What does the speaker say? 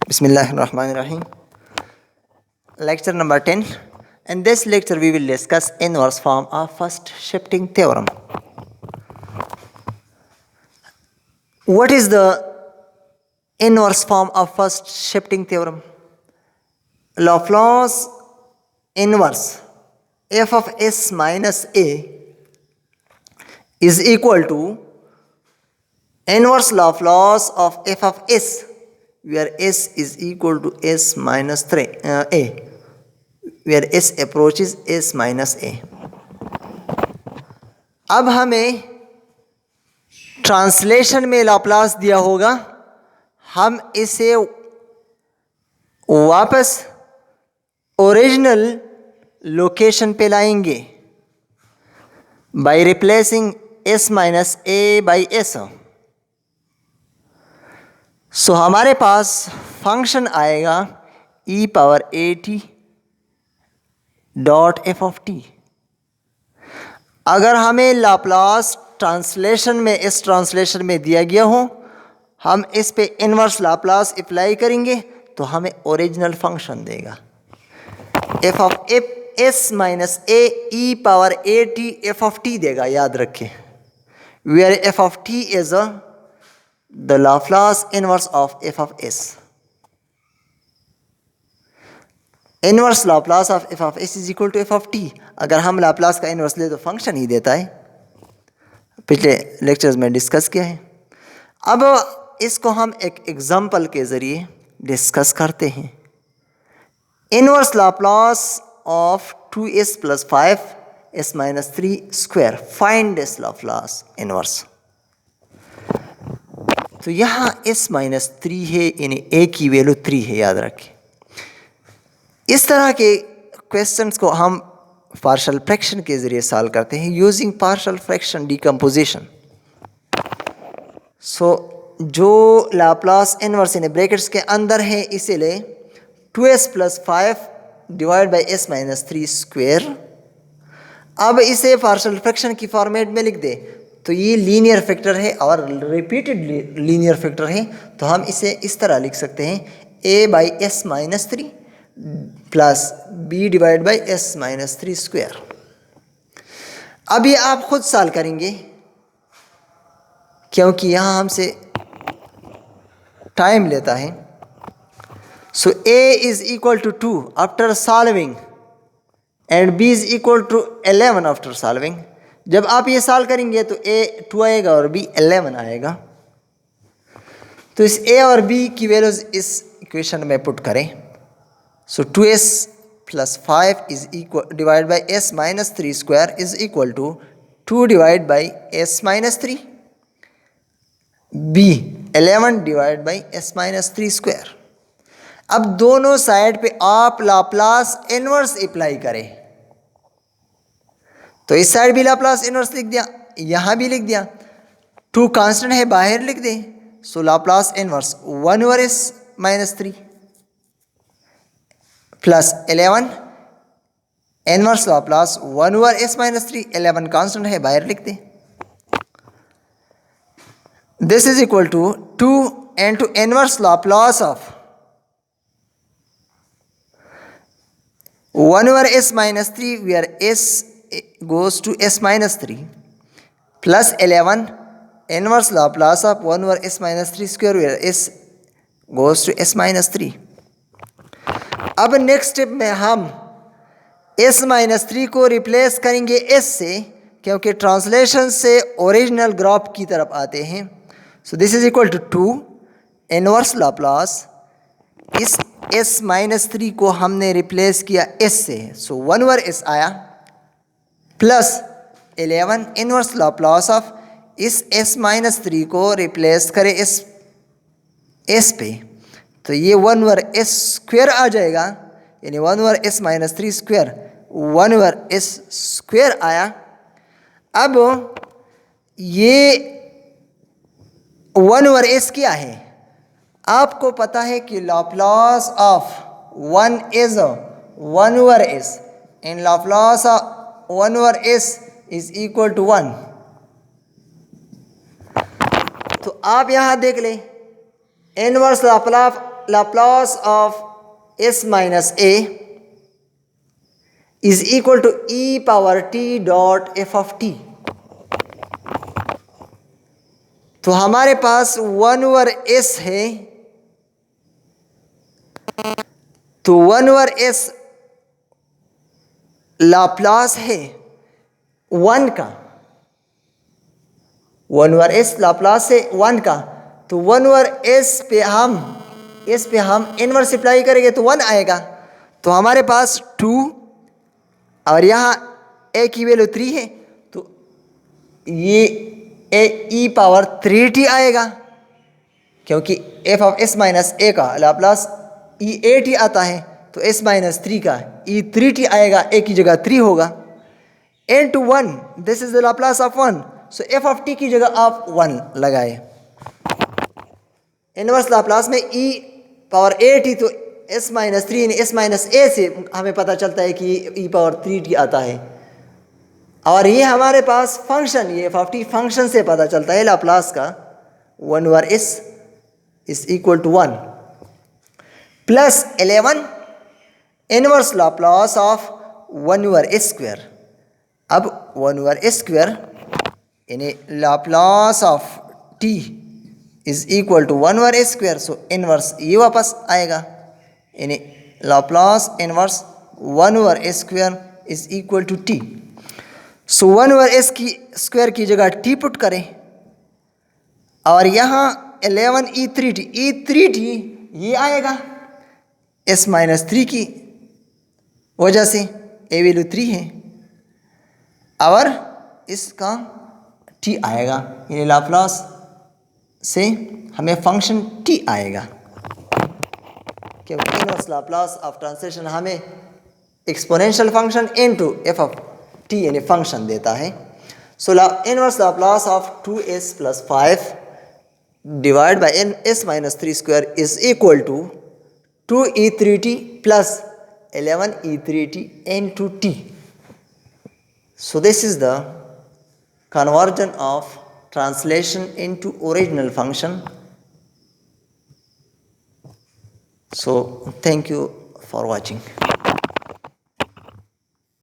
Bismillahirrahmanirrahim. Lecture number 10. In this lecture we will discuss inverse form of first shifting theorem. What is the inverse form of first shifting theorem? Laplace inverse f of s minus a is equal to inverse Laplace of f of s, where s is equal to s minus a, where s approaches s minus a. अब हमें translation में Laplace दिया होगा, हम इसे वापस original location पे लाएंगे by replacing s minus a by s. सो हमारे पास फंक्शन आएगा e power a t dot F of T. अगर हमें लाप्लास ट्रांसलेशन में इस ट्रांसलेशन में दिया गया हो, हम इस पे इनवर्स लाप्लास अप्लाई करेंगे तो हमें ओरिजिनल फंक्शन देगा F of S minus A E power A T F of T देगा. याद रखें, where F of T is the Laplace inverse of F of S. Inverse Laplace of F of S is equal to F of T. अगर हम Laplace का inverse ले तो function ही देता है, पिछले लेक्चर्स में डिस्कस किया है. अब इसको हम एक एग्जांपल के ज़रिए डिस्कस करते हैं. Inverse Laplace of 2s plus 5s minus 3 square. Find this Laplace inverse. तो यहाँ s माइनस 3 है, यानी a की वैल्यू 3 है. याद रखें, इस तरह के क्वेश्चंस को हम पार्शियल फ्रैक्शन के ज़रिए सॉल्व करते हैं यूजिंग पार्शियल फ्रैक्शन डिकम्पोजिशन. सो जो लाप्लास इनवर्स इन ब्रैकेट्स के अंदर है, इसे ले 2s plus 5 divide by s minus 3 square. अब इसे पार्शियल फ्रैक्शन की फॉर्मेट में लिख दे तो ये लीनियर फैक्टर है और रिपीटेड लीनियर फैक्टर है, तो हम इसे इस तरह लिख सकते हैं a by s minus 3 plus b divide by s minus 3 square. अब ये आप खुद सॉल्व करेंगे क्योंकि यहाँ हमसे टाइम लेता है. So a is equal to 2 after solving and b is equal to 11 after solving. जब आप ये सॉल्व करेंगे तो a 2 आएगा और b 11 आएगा. तो इस a और b की वैल्यूज इस इक्वेशन में पुट करें. So 2s plus 5 is equal divided by s minus 3 square is equal to 2 divided by s minus 3. b 11 divided by s minus 3 square. अब दोनों साइड पे आप लाप्लास इनवर्स अप्लाई करें. तो इस साइड भी लाप्लास इनवर्स लिख दिया, यहाँ भी लिख दिया. 2 कांस्टेंट है, बाहर लिख दे. So Laplace inverse 1 over s minus 3 plus 11 inverse Laplace 1 over s minus 3. 11 constant है, बाहर लिख दे. This is equal to 2 into inverse Laplace of 1 over s minus 3 where s goes to s minus 3 plus 11 inverse Laplace of 1 over s minus 3 square where s goes to s minus 3. अब next step में हम s minus 3 को replace करेंगे s से, क्योंकि translation से original graph की तरफ आते हैं. So this is equal to 2 inverse Laplace. इस s माइनस 3 को हमने रिप्लेस किया s से, सो 1 ओवर s आया प्लस 11 इनवर्स लाप्लास ऑफ इस s माइनस 3 को रिप्लेस करें s पे, तो ये 1 ओवर s स्क्वायर आ जाएगा, यानी 1 over s minus 3 square 1 over s square आया. अब ये 1 ओवर s क्या है? आपको पता है कि Laplace of 1 is 1 over s and Laplace of 1 over s is equal to 1. तो आप यहाँ देख लें inverse Laplace Laplace of s minus a is equal to e power t dot f of t. तो हमारे पास 1 ओवर s है, तो 1 over s Laplace है 1 का, 1 ओवर s लाप्लास है 1 का, तो 1 ओवर s पे हम इनवर्स अप्लाई करेंगे तो 1 आएगा। तो हमारे पास 2 और यहाँ a की वैल्यू 3 है, तो ये e पावर 3t आएगा, क्योंकि f of s minus a का लाप्लास e8 आता है, तो s माइनस 3 का e3t आएगा, a की जगह 3 होगा। n to 1, this is the Laplace of 1, so f of t की जगह आप 1 लगाए। इनवर्स लाप्लास में e पावर 8t, तो s minus 3 s minus a से हमें पता चलता है कि e पावर 3t आता है। और ये हमारे पास फंक्शन, ये f ऑफ t फंक्शन से पता चलता है लाप्लास का 1 over s is equal to 1 plus 11 inverse Laplace of 1 over s square. अब 1 ओवर s स्क्वायर यानी Laplace of t is equal to 1 over s square, so inverse ये वापस आएगा, यानी Laplace inverse 1 over s square is equal to t। So 1 over s की square की जगह t put करें, और यहाँ 11 e3t ये आएगा s माइनस 3 की वजह से, a वैल्यू 3 है, और इसका t आएगा, यानी लाप्लास से हमें फंक्शन t आएगा, क्योंकि इनवर्स लाप्लास ऑफ ट्रांसलेशन हमें exponential function into f of t यानी फंक्शन देता है। So inverse Laplace of 2s plus 5 divide by s minus 3 square is equal to 2e3t plus 11e3t into t. So this is the conversion of translation into original function. So thank you for watching.